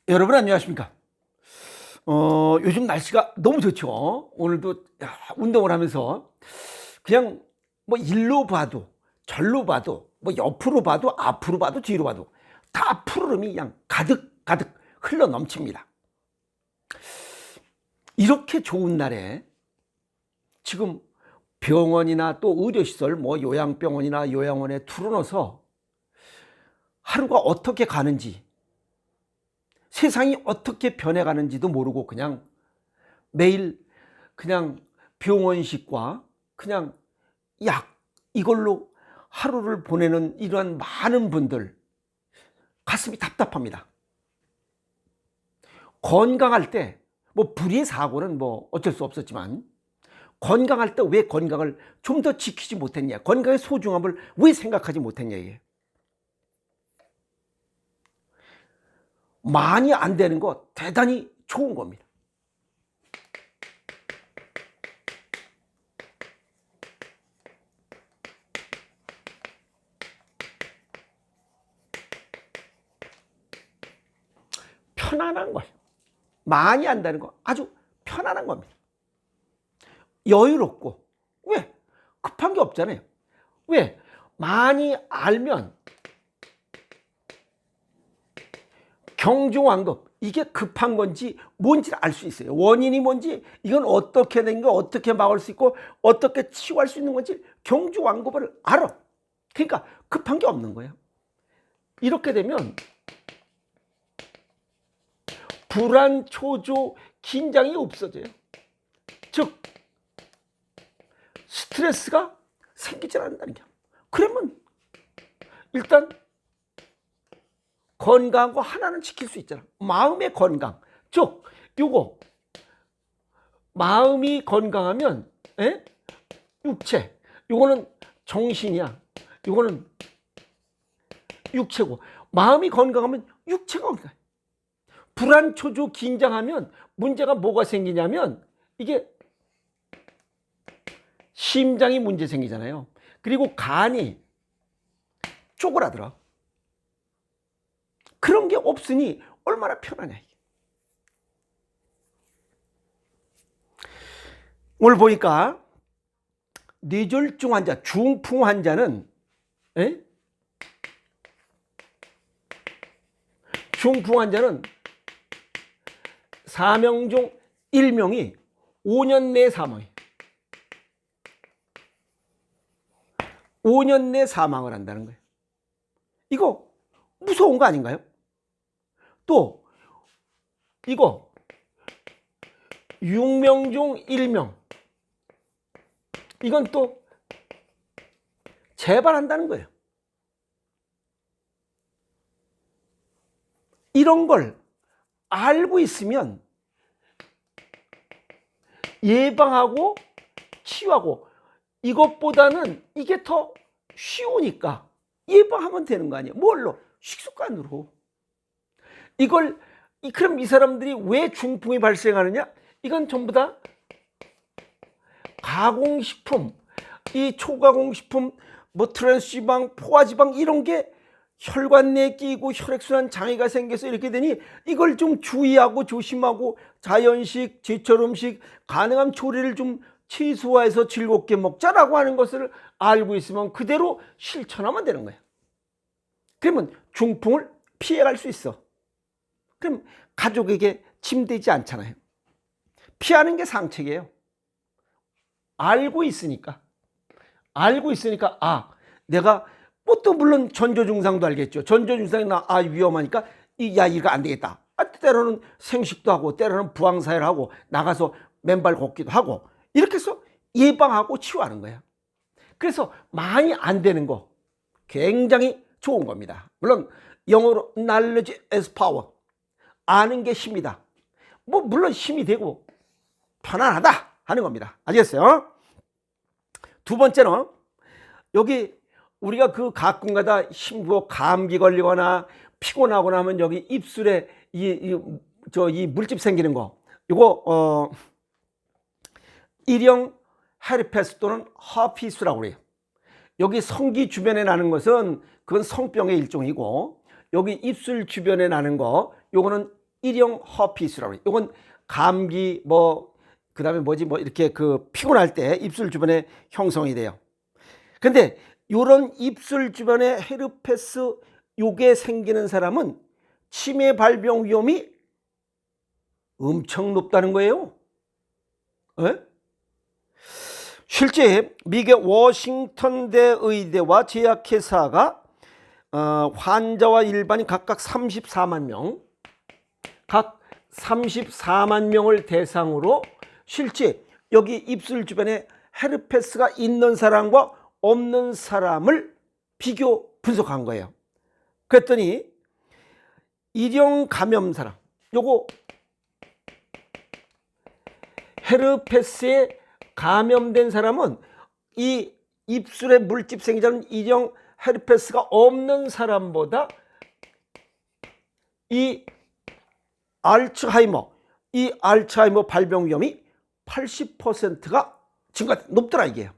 여러분 안녕하십니까? 요즘 날씨가 너무 좋죠. 오늘도 운동을 하면서 그냥 뭐 일로 봐도 절로 봐도 뭐 옆으로 봐도 앞으로 봐도 뒤로 봐도 다 푸르름이 그냥 가득 흘러 넘칩니다. 이렇게 좋은 날에 지금 병원이나 또 의료시설 뭐 요양병원이나 요양원에 틀어넣어서 하루가 어떻게 가는지, 세상이 어떻게 변해가는지도 모르고 그냥 매일 그냥 병원식과 그냥 약 이걸로 하루를 보내는 이러한 많은 분들, 가슴이 답답합니다. 건강할 때 뭐 불의의 사고는 뭐 어쩔 수 없었지만 건강할 때 왜 건강을 좀 더 지키지 못했냐, 건강의 소중함을 왜 생각하지 못했냐. 이게 많이 안 되는 거 대단히 좋은 겁니다. 편안한 거예요. 많이 안다는 거 아주 편안한 겁니다. 여유롭고, 왜? 급한 게 없잖아요. 왜? 많이 알면 경중왕급, 이게 급한 건지 뭔지를 알 수 있어요. 원인이 뭔지, 이건 어떻게 된 거, 어떻게 막을 수 있고 어떻게 치유할 수 있는 건지 경중왕급을 알아. 그러니까 급한 게 없는 거예요. 이렇게 되면 불안, 초조, 긴장이 없어져요. 즉 스트레스가 생기질 않는다는 게. 그러면 일단 건강한 거 하나는 지킬 수 있잖아. 마음의 건강. 즉 요거 마음이 건강하면 육체, 요거는 정신이야. 요거는 육체고, 마음이 건강하면 육체가 건강해. 불안, 초조, 긴장하면 문제가 뭐가 생기냐면 이게 심장이 문제 생기잖아요. 그리고 간이 쪼그라들어. 그런 게 없으니 얼마나 편하냐. 오늘 보니까 뇌졸중 환자, 중풍 환자는 중풍 환자는 4명 중 1명이 5년 내에 사망해요. 5년 내에 사망을 한다는 거예요. 이거 무서운 거 아닌가요? 또 이거 6명 중 1명, 이건 또 재발한다는 거예요. 이런 걸 알고 있으면 예방하고 치유하고, 이것보다는 이게 더 쉬우니까 예방하면 되는 거 아니에요. 뭘로? 식습관으로. 이걸 그럼 이 사람들이 왜 중풍이 발생하느냐? 이건 전부 다 가공식품, 이 초가공식품, 뭐 트랜스지방, 포화지방 이런 게 혈관 내에 끼고 혈액순환 장애가 생겨서 이렇게 되니 이걸 좀 주의하고 조심하고 자연식, 제철 음식, 가능한 조리를 좀 최소화해서 즐겁게 먹자라고 하는 것을 알고 있으면 그대로 실천하면 되는 거예요. 그러면 중풍을 피해갈 수 있어. 그럼 가족에게 짐되지 않잖아요. 피하는 게 상책이에요. 알고 있으니까 내가 뭐 또 물론 전조 증상도 알겠죠. 전조 증상이 위험하니까 이거 안 되겠다. 때로는 생식도 하고 때로는 부항사회를 하고 나가서 맨발 걷기도 하고 이렇게 해서 예방하고 치유하는 거예요. 그래서 많이 안 되는 거 굉장히 좋은 겁니다. 물론 영어로 knowledge is power, 아는 게 힘이다. 뭐 물론 힘이 되고 편안하다 하는 겁니다. 아시겠어요? 두 번째는 여기 우리가 그 가끔가다 힘부어 감기 걸리거나 피곤하거나 하면 여기 입술에 이 물집 생기는 거, 이거 일형 헤르페스 또는 허피스라고 그래요. 여기 성기 주변에 나는 것은 그건 성병의 일종이고, 여기 입술 주변에 나는 거 요거는 일형 허피스라고 해요. 이건 감기 그다음에 이렇게 피곤할 때 입술 주변에 형성이 돼요. 근데 요런 입술 주변에 헤르페스 요게 생기는 사람은 치매 발병 위험이 엄청 높다는 거예요. 에? 실제 미국의 워싱턴대 의대와 제약회사가 환자와 일반인 각각 34만 명, 각 34만 명을 대상으로 실제 여기 입술 주변에 헤르페스가 있는 사람과 없는 사람을 비교 분석한 거예요. 그랬더니 일형 감염 사람, 요거 헤르페스에 감염된 사람은 이 입술에 물집 생기자는 일형 헤르페스가 없는 사람보다 이 알츠하이머 발병 위험이 80%가 높더라 이게요.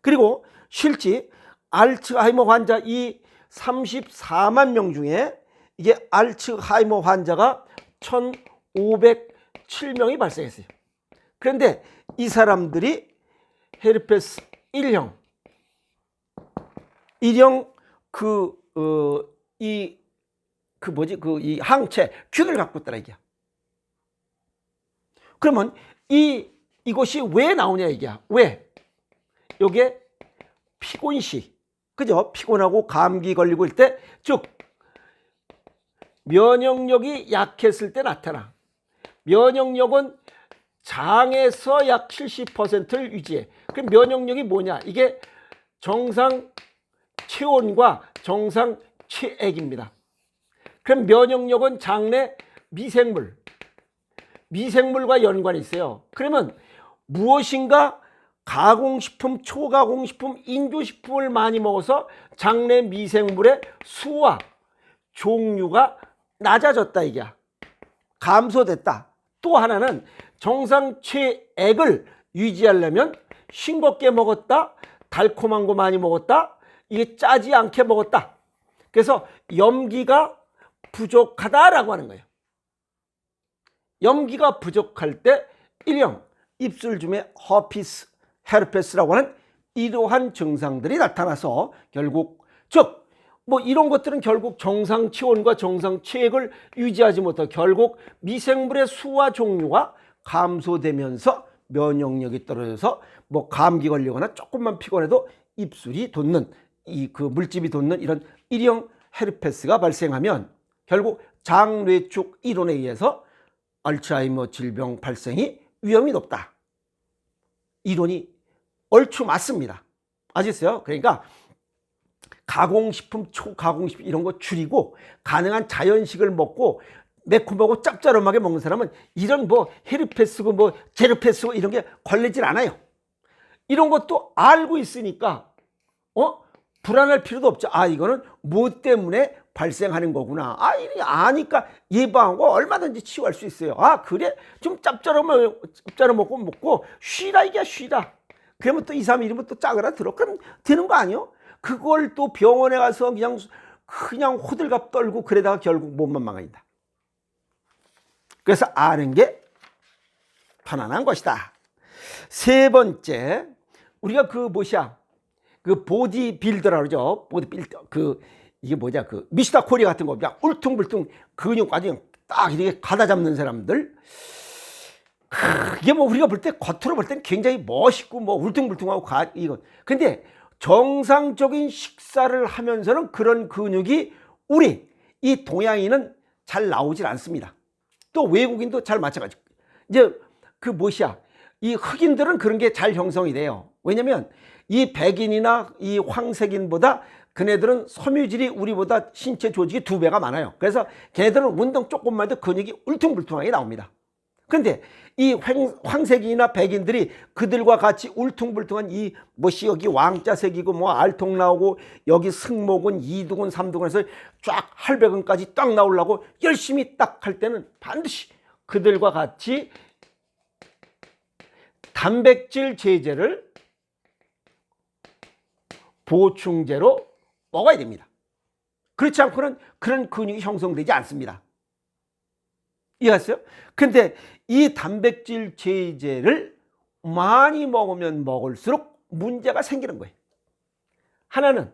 그리고 실제 알츠하이머 환자 이 34만 명 중에 이게 알츠하이머 환자가 1,507명이 발생했어요. 그런데 이 사람들이 헤르페스 1형 이 항체 균을 갖고 있더라 이게. 그러면 이것이 왜 나오냐 이게. 왜? 요게 피곤시, 그죠? 피곤하고 감기 걸리고 일 때, 즉 면역력이 약했을 때 나타나. 면역력은 장에서 약 70%를 유지해. 그럼 면역력이 뭐냐? 이게 정상 체온과 정상 체액입니다. 그럼 면역력은 장내 미생물과 연관이 있어요. 그러면 무엇인가 가공식품, 초가공식품, 인조식품을 많이 먹어서 장내 미생물의 수와 종류가 낮아졌다 이게. 감소됐다. 또 하나는 정상 체액을 유지하려면 싱겁게 먹었다, 달콤한 거 많이 먹었다, 이게 짜지 않게 먹었다. 그래서 염기가 부족하다라고 하는 거예요. 염기가 부족할 때 일형 입술 주변에 헤르페스라고 하는 이러한 증상들이 나타나서 결국 이런 것들은 결국 정상 체온과 정상 체액을 유지하지 못하고 결국 미생물의 수와 종류가 감소되면서 면역력이 떨어져서 감기 걸리거나 조금만 피곤해도 입술이 돋는 물집이 돋는 이런 일형 헤르페스가 발생하면 결국 장뇌축 이론에 의해서 알츠하이머 질병 발생이 위험이 높다. 이론이 얼추 맞습니다. 아시겠어요? 그러니까 가공식품, 초가공식품 이런 거 줄이고 가능한 자연식을 먹고 매콤하고 짭짤하게 먹는 사람은 이런 헤르페스고 제르페스고 이런 게 걸리질 않아요. 이런 것도 알고 있으니까 불안할 필요도 없죠. 이거는 뭐 때문에 발생하는 거구나. 이렇게 아니까 예방하고 얼마든지 치유할 수 있어요. 그래? 좀 짭짤한 먹고 쉬라 이게 쉬라. 그러면 또 2, 3일 이러면 또 짜그라들어. 그럼 되는 거 아니요? 그걸 또 병원에 가서 그냥 호들갑 떨고 그러다가 결국 몸만 망한다. 그래서 아는 게 편안한 것이다. 세 번째, 우리가 보디빌더라고 그러죠. 보디빌더. 이게 미스터 코리아 같은 거, 울퉁불퉁 근육 아주 딱 이렇게 가다 잡는 사람들. 이게 우리가 볼 때, 겉으로 볼 때는 굉장히 멋있고, 울퉁불퉁하고, 근데 정상적인 식사를 하면서는 그런 근육이 이 동양인은 잘 나오질 않습니다. 또 외국인도 잘 마찬가지고. 이제 이 흑인들은 그런 게 잘 형성이 돼요. 왜냐면 이 백인이나 이 황색인보다 그네들은 섬유질이 우리보다 신체 조직이 2배가 많아요. 그래서 걔네들은 운동 조금만 해도 근육이 울퉁불퉁하게 나옵니다. 그런데 이 황색인이나 백인들이 그들과 같이 울퉁불퉁한 여기 왕자색이고 알통 나오고 여기 승모근, 2두근, 3두근에서 쫙 할배근까지 딱 나오려고 열심히 딱 할 때는 반드시 그들과 같이 단백질 제제를 보충제로 먹어야 됩니다. 그렇지 않고는 그런 근육이 형성되지 않습니다. 이해하세요? 근데 이 단백질 제제를 많이 먹으면 먹을수록 문제가 생기는 거예요. 하나는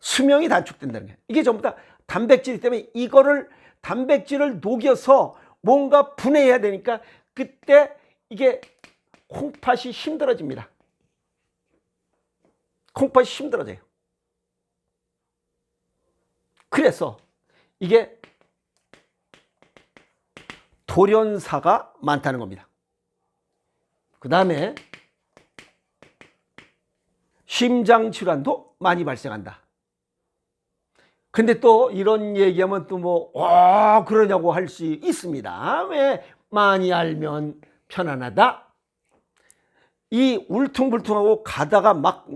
수명이 단축된다는 거예요. 이게 전부 다 단백질 때문에 이거를 단백질을 녹여서 뭔가 분해해야 되니까 그때 이게 콩팥이 힘들어집니다. 콩팥이 힘들어져요. 그래서 이게 돌연사가 많다는 겁니다. 그 다음에 심장질환도 많이 발생한다. 근데 또 이런 얘기하면 또 뭐 그러냐고 할 수 있습니다. 왜 많이 알면 편안하다. 이 울퉁불퉁하고 가다가 막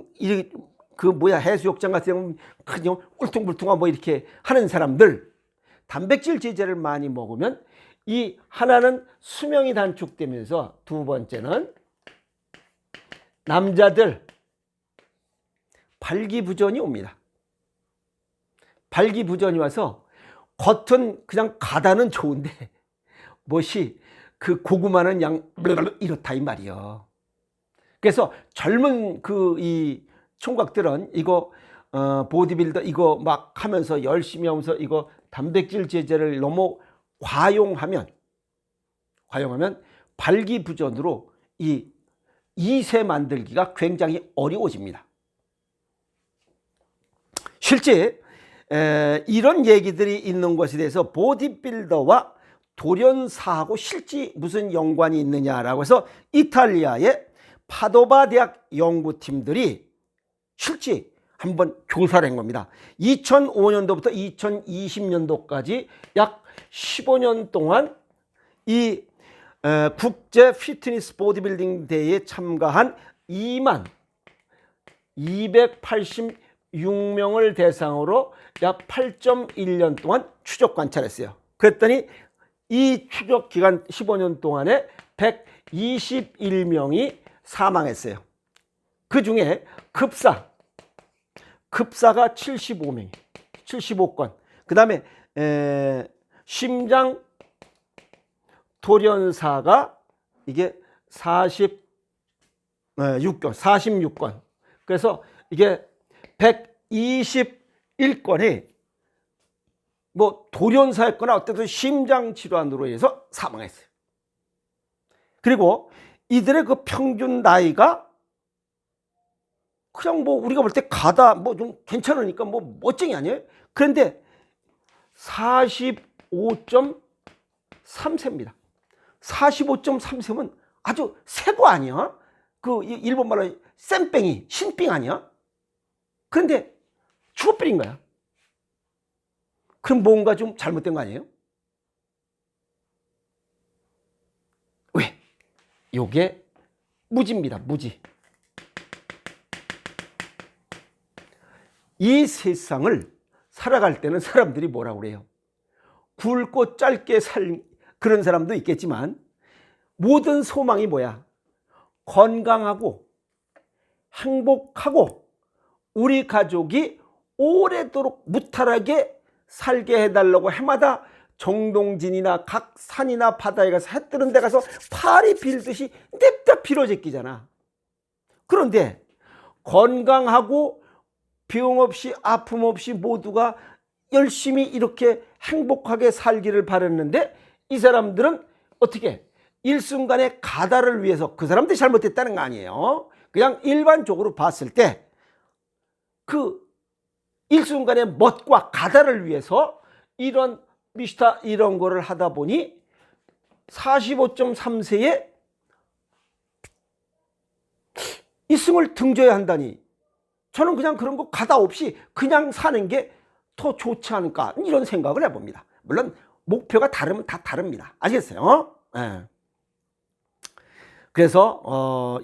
해수욕장 같은 경우는 그냥 울퉁불퉁하고 뭐 이렇게 하는 사람들, 단백질 제제를 많이 먹으면 이 하나는 수명이 단축되면서 두 번째는 남자들 발기부전이 옵니다. 발기부전이 와서 겉은 그냥 가다는 좋은데 멋이 그 고구마는 이렇다 이 말이요. 그래서 젊은 이 총각들은 이거 보디빌더 이거 막 하면서 열심히 하면서 이거 단백질 제제를 너무 과용하면 발기부전으로 이 이세 만들기가 굉장히 어려워집니다. 실제 이런 얘기들이 있는 것에 대해서 보디빌더와 돌연사하고 실제 무슨 연관이 있느냐라고 해서 이탈리아의 파도바 대학 연구팀들이 실제 한번 조사를 한 겁니다. 2005년도부터 2020년도까지 약 15년 동안 이 국제 피트니스 보디빌딩 대회에 참가한 2만 286명을 대상으로 약 8.1년 동안 추적 관찰했어요. 그랬더니 이 추적 기간 15년 동안에 121명이 사망했어요. 그 중에 급사가 75건, 그 다음에 심장 돌연사가 이게 46건. 그래서 이게 121건이 뭐 돌연사였거나 어쨌든 심장 질환으로 해서 사망했어요. 그리고 이들의 그 평균 나이가 그냥 뭐 우리가 볼 때 가다 뭐 좀 괜찮으니까 뭐 멋쟁이 아니에요? 그런데 45.3세입니다. 45.3세면 아주 새거 아니야? 그 일본 말로 쌤뺑이, 신빙 아니야? 그런데 죽어버린 거야. 그럼 뭔가 좀 잘못된 거 아니에요? 왜? 요게 무지입니다. 무지. 이 세상을 살아갈 때는 사람들이 뭐라고 그래요? 굵고 짧게 살 그런 사람도 있겠지만 모든 소망이 뭐야? 건강하고 행복하고 우리 가족이 오래도록 무탈하게 살게 해달라고 해마다 정동진이나 각 산이나 바다에 가서 해 뜨는 데 가서 파리 빌듯이 냅다 빌어 제끼잖아. 그런데 건강하고 병 없이 아픔 없이 모두가 열심히 이렇게 행복하게 살기를 바랐는데 이 사람들은 어떻게 일순간에 가다를 위해서 그 사람들이 잘못했다는 거 아니에요. 그냥 일반적으로 봤을 때 그 일순간의 멋과 가다를 위해서 이런 미스터 이런 거를 하다 보니 45.3세에 이승을 등져야 한다니 저는 그냥 그런 거 가다 없이 그냥 사는 게 더 좋지 않을까 이런 생각을 해봅니다. 물론 목표가 다르면 다 다릅니다. 아시겠어요? 네. 그래서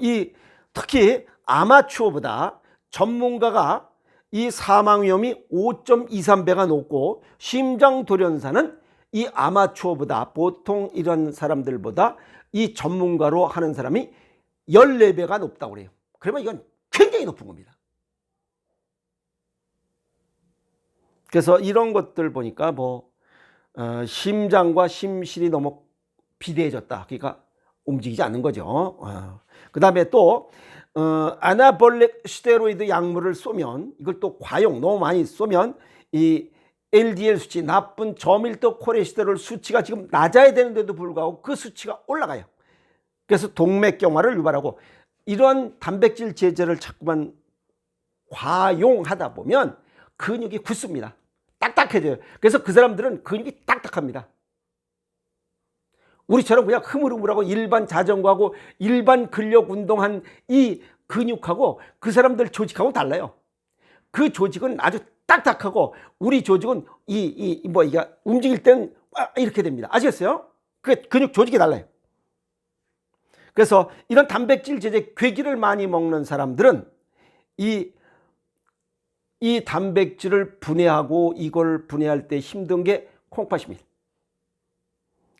특히 아마추어보다 전문가가 이 사망 위험이 5.23배가 높고 심장 돌연사는 이 아마추어보다 보통 이런 사람들보다 이 전문가로 하는 사람이 14배가 높다고 그래요. 그러면 이건 굉장히 높은 겁니다. 그래서 이런 것들 보니까 심장과 심실이 너무 비대해졌다. 그러니까 움직이지 않는 거죠. 그 다음에 또 아나볼릭 스테로이드 약물을 쏘면, 이걸 또 과용 너무 많이 쏘면 이 LDL 수치, 나쁜 저밀도 콜레스테롤 수치가 지금 낮아야 되는데도 불구하고 그 수치가 올라가요. 그래서 동맥경화를 유발하고, 이러한 단백질 제제를 자꾸만 과용하다 보면 근육이 굳습니다. 딱딱해져요. 그래서 그 사람들은 근육이 딱딱합니다. 우리처럼 그냥 흐물흐물하고 일반 자전거하고 일반 근력 운동한 이 근육하고 그 사람들 조직하고는 달라요. 그 조직은 아주 딱딱하고 우리 조직은 이게 움직일 때는 이렇게 됩니다. 아시겠어요? 그 근육 조직이 달라요. 그래서 이런 단백질 제제 괴기를 많이 먹는 사람들은 이 단백질을 분해하고 이걸 분해할 때 힘든 게 콩팥입니다.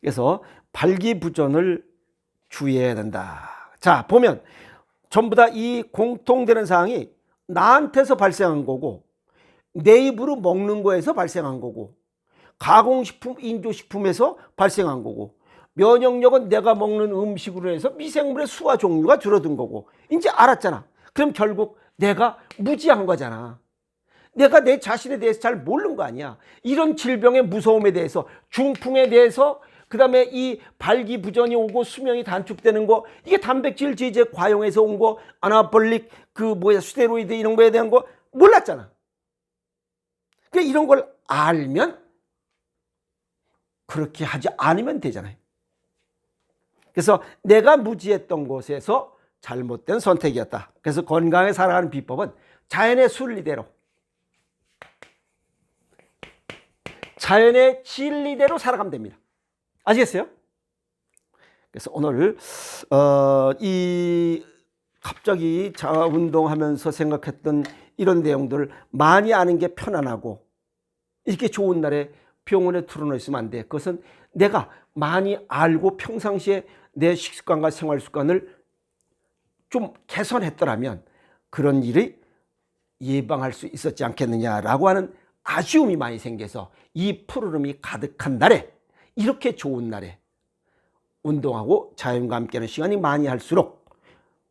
그래서 발기부전을 주의해야 된다. 자, 보면 전부 다 이 공통되는 사항이 나한테서 발생한 거고, 내 입으로 먹는 거에서 발생한 거고, 가공식품, 인조식품에서 발생한 거고, 면역력은 내가 먹는 음식으로 해서 미생물의 수와 종류가 줄어든 거고. 이제 알았잖아. 그럼 결국 내가 무지한 거잖아. 내가 내 자신에 대해서 잘 모르는 거 아니야. 이런 질병의 무서움에 대해서, 중풍에 대해서, 그 다음에 이 발기부전이 오고 수명이 단축되는 거, 이게 단백질 제제 과용해서 온 거, 아나볼릭 스테로이드 이런 거에 대한 거 몰랐잖아. 그러니까 이런 걸 알면 그렇게 하지 않으면 되잖아요. 그래서 내가 무지했던 곳에서 잘못된 선택이었다. 그래서 건강하게 살아가는 비법은 자연의 순리대로, 자연의 진리대로 살아가면 됩니다. 아시겠어요? 그래서 오늘 갑자기 자아운동하면서 생각했던 이런 내용들을 많이 아는 게 편안하고, 이렇게 좋은 날에 병원에 들어놓 있으면 안 돼. 그것은 내가 많이 알고 평상시에 내 식습관과 생활습관을 좀 개선했더라면 그런 일이 예방할 수 있었지 않겠느냐라고 하는 아쉬움이 많이 생겨서, 이 푸르름이 가득한 날에, 이렇게 좋은 날에 운동하고 자연과 함께하는 시간이 많이 할수록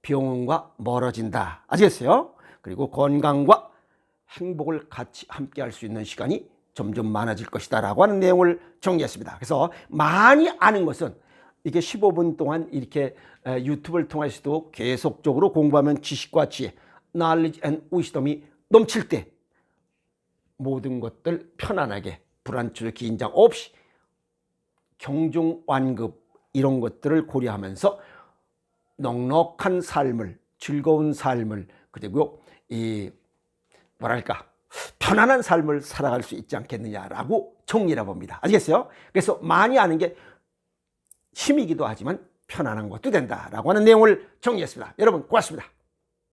병원과 멀어진다. 아시겠어요? 그리고 건강과 행복을 같이 함께할 수 있는 시간이 점점 많아질 것이다 라고 하는 내용을 정리했습니다. 그래서 많이 아는 것은, 이게 15분 동안 이렇게 유튜브를 통해서도 계속적으로 공부하면 지식과 지혜, knowledge and wisdom이 넘칠 때 모든 것들 편안하게 불안추적 긴장 없이 경중완급 이런 것들을 고려하면서 넉넉한 삶을, 즐거운 삶을, 그리고 편안한 삶을 살아갈 수 있지 않겠느냐라고 정리해 봅니다. 아시겠어요? 그래서 많이 아는 게 힘이기도 하지만 편안한 것도 된다라고 하는 내용을 정리했습니다. 여러분 고맙습니다.